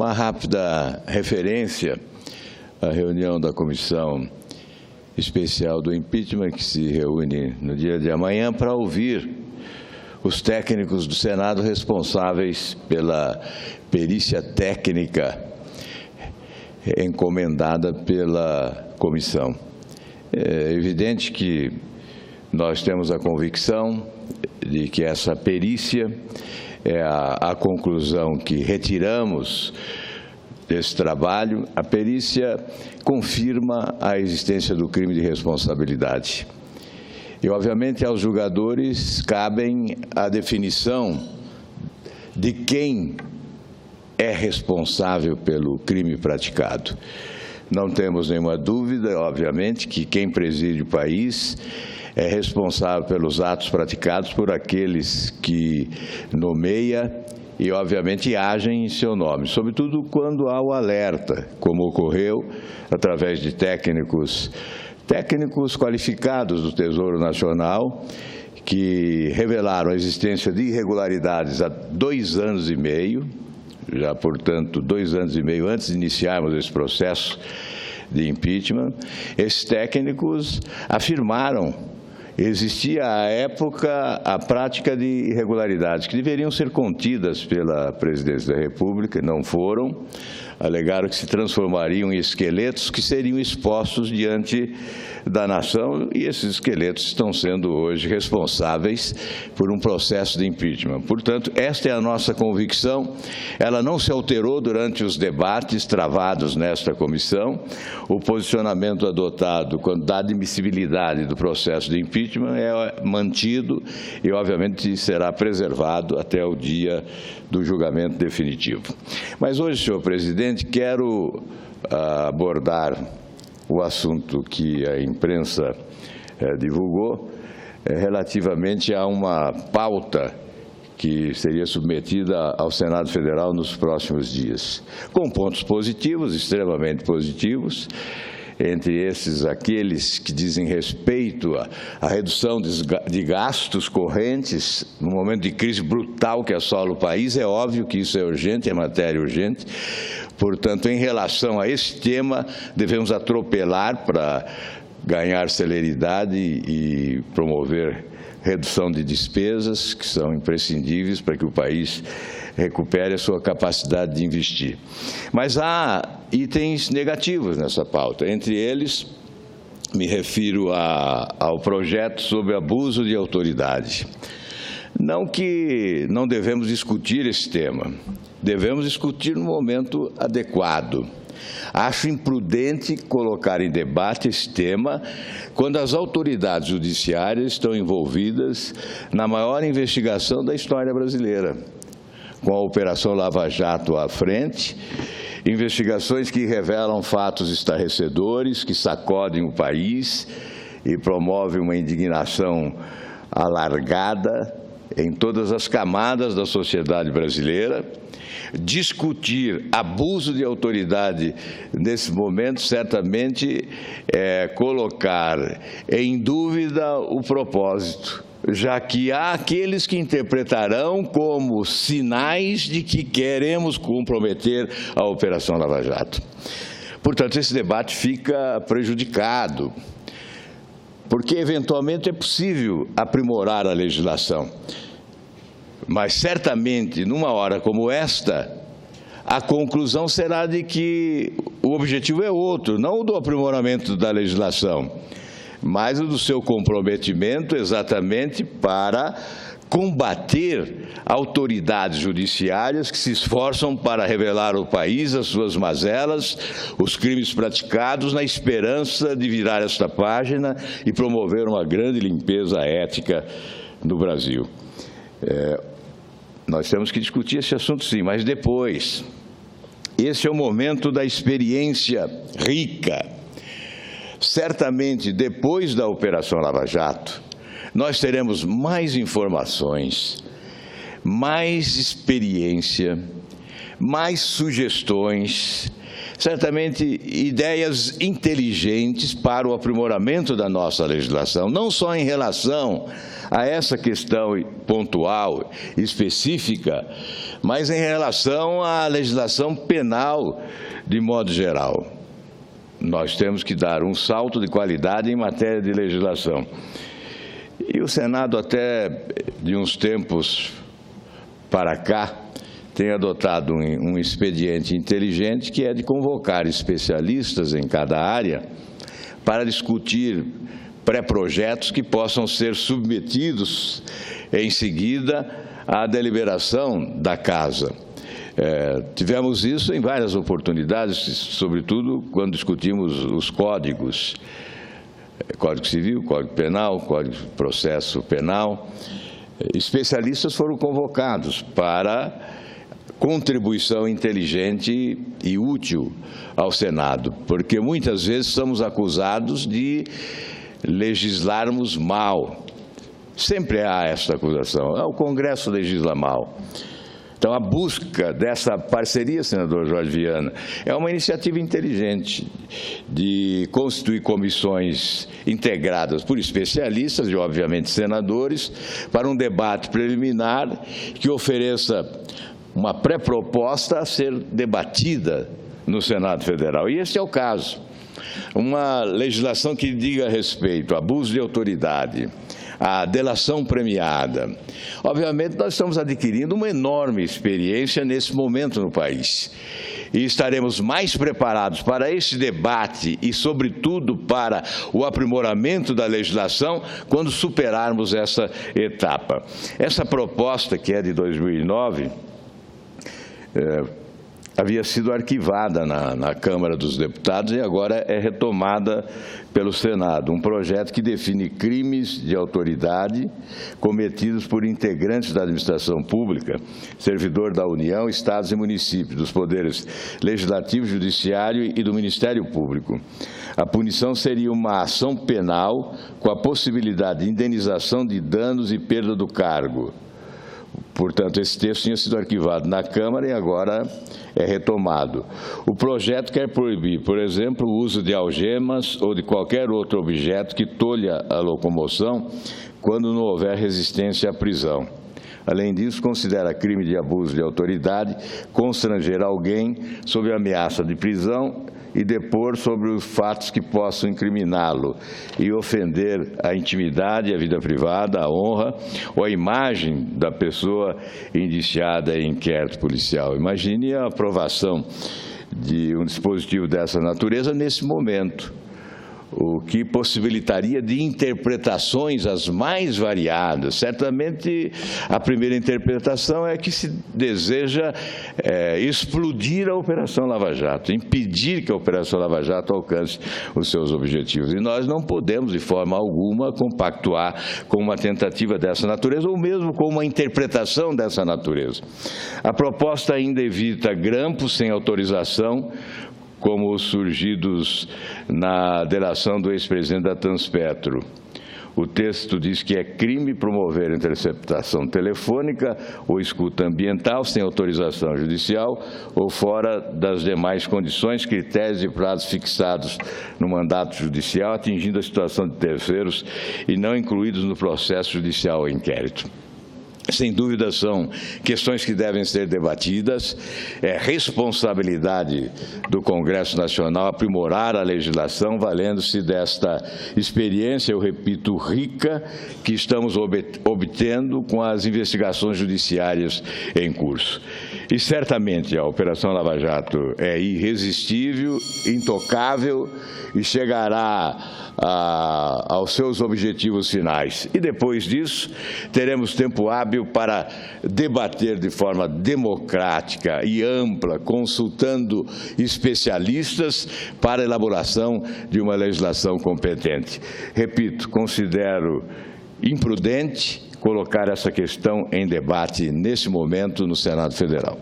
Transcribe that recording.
Uma rápida referência à reunião da Comissão Especial do Impeachment, que se reúne no dia de amanhã para ouvir os técnicos do Senado responsáveis pela perícia técnica encomendada pela comissão. É evidente que nós temos a convicção de que essa perícia é a conclusão que retiramos desse trabalho. A perícia confirma a existência do crime de responsabilidade. E, obviamente, aos julgadores cabem a definição de quem é responsável pelo crime praticado. Não temos nenhuma dúvida, obviamente, que quem preside o país é responsável pelos atos praticados por aqueles que nomeia e, obviamente, agem em seu nome, sobretudo quando há o alerta, como ocorreu através de técnicos qualificados do Tesouro Nacional, que revelaram a existência de irregularidades há 2 anos e meio, já, portanto, 2 anos e meio antes de iniciarmos esse processo de impeachment. Esses técnicos afirmaram existia à época a prática de irregularidades que deveriam ser contidas pela Presidência da República, não foram. Alegaram que se transformariam em esqueletos que seriam expostos diante da nação, e esses esqueletos estão sendo hoje responsáveis por um processo de impeachment. Portanto, esta é a nossa convicção. Ela não se alterou durante os debates travados nesta comissão. O posicionamento adotado quanto à admissibilidade do processo de impeachment é mantido e, obviamente, será preservado até o dia do julgamento definitivo. Mas hoje, senhor presidente, quero abordar o assunto que a imprensa divulgou relativamente a uma pauta que seria submetida ao Senado Federal nos próximos dias, com pontos positivos, extremamente positivos, entre esses aqueles que dizem respeito à redução de gastos correntes no momento de crise brutal que assola o país. É óbvio que isso é urgente, é matéria urgente. Portanto, em relação a esse tema, devemos atropelar para ganhar celeridade e promover redução de despesas que são imprescindíveis para que o país recupere a sua capacidade de investir. Mas há itens negativos nessa pauta. Entre eles, me refiro ao projeto sobre abuso de autoridade. Não que não devemos discutir esse tema, devemos discutir no momento adequado. Acho imprudente colocar em debate esse tema quando as autoridades judiciárias estão envolvidas na maior investigação da história brasileira, com a Operação Lava Jato à frente, investigações que revelam fatos estarrecedores, que sacodem o país e promovem uma indignação alargada em todas as camadas da sociedade brasileira. Discutir abuso de autoridade nesse momento certamente é colocar em dúvida o propósito, já que há aqueles que interpretarão como sinais de que queremos comprometer a Operação Lava Jato. Portanto, esse debate fica prejudicado, porque eventualmente é possível aprimorar a legislação. Mas certamente, numa hora como esta, a conclusão será de que o objetivo é outro, não o do aprimoramento da legislação, mas o do seu comprometimento exatamente para combater autoridades judiciárias que se esforçam para revelar ao país as suas mazelas, os crimes praticados, na esperança de virar esta página e promover uma grande limpeza ética no Brasil. Nós temos que discutir esse assunto, sim, mas depois. Esse é o momento da experiência rica. Certamente, depois da Operação Lava Jato, nós teremos mais informações, mais experiência, mais sugestões, certamente ideias inteligentes para o aprimoramento da nossa legislação, não só em relação a essa questão pontual, específica, mas em relação à legislação penal de modo geral. Nós temos que dar um salto de qualidade em matéria de legislação. E o Senado, até de uns tempos para cá, tem adotado um expediente inteligente, que é de convocar especialistas em cada área para discutir pré-projetos que possam ser submetidos em seguida à deliberação da Casa. Tivemos isso em várias oportunidades, sobretudo quando discutimos os códigos, Código Civil, Código Penal, Código de Processo Penal. Especialistas foram convocados para contribuição inteligente e útil ao Senado, porque muitas vezes somos acusados de legislarmos mal. Sempre há essa acusação, o Congresso legisla mal. Então, a busca dessa parceria, senador Jorge Viana, é uma iniciativa inteligente de constituir comissões integradas por especialistas e, obviamente, senadores, para um debate preliminar que ofereça uma pré-proposta a ser debatida no Senado Federal. E esse é o caso. Uma legislação que diga respeito a abuso de autoridade, a delação premiada. Obviamente, nós estamos adquirindo uma enorme experiência nesse momento no país. E estaremos mais preparados para esse debate e, sobretudo, para o aprimoramento da legislação quando superarmos essa etapa. Essa proposta, que é de 2009, havia sido arquivada na Câmara dos Deputados e agora é retomada pelo Senado. Um projeto que define crimes de autoridade cometidos por integrantes da administração pública, servidor da União, Estados e municípios, dos poderes Legislativo, Judiciário e do Ministério Público. A punição seria uma ação penal com a possibilidade de indenização de danos e perda do cargo. Portanto, esse texto tinha sido arquivado na Câmara e agora é retomado. O projeto quer proibir, por exemplo, o uso de algemas ou de qualquer outro objeto que tolha a locomoção quando não houver resistência à prisão. Além disso, considera crime de abuso de autoridade constranger alguém sob ameaça de prisão e depor sobre os fatos que possam incriminá-lo e ofender a intimidade, a vida privada, a honra ou a imagem da pessoa indiciada em inquérito policial. Imagine a aprovação de um dispositivo dessa natureza nesse momento, o que possibilitaria de interpretações as mais variadas. Certamente, a primeira interpretação é que se deseja explodir a Operação Lava Jato, impedir que a Operação Lava Jato alcance os seus objetivos. E nós não podemos, de forma alguma, compactuar com uma tentativa dessa natureza, ou mesmo com uma interpretação dessa natureza. A proposta ainda evita grampos sem autorização, como os surgidos na delação do ex-presidente da Transpetro. O texto diz que é crime promover interceptação telefônica ou escuta ambiental sem autorização judicial ou fora das demais condições, critérios e prazos fixados no mandato judicial, atingindo a situação de terceiros e não incluídos no processo judicial ou inquérito. Sem dúvida, são questões que devem ser debatidas. É responsabilidade do Congresso Nacional aprimorar a legislação, valendo-se desta experiência, eu repito, rica, que estamos obtendo com as investigações judiciárias em curso. E certamente a Operação Lava Jato é irresistível, intocável e chegará aos seus objetivos finais. E depois disso, teremos tempo hábil para debater de forma democrática e ampla, consultando especialistas para a elaboração de uma legislação competente. Repito, considero imprudente colocar essa questão em debate nesse momento no Senado Federal.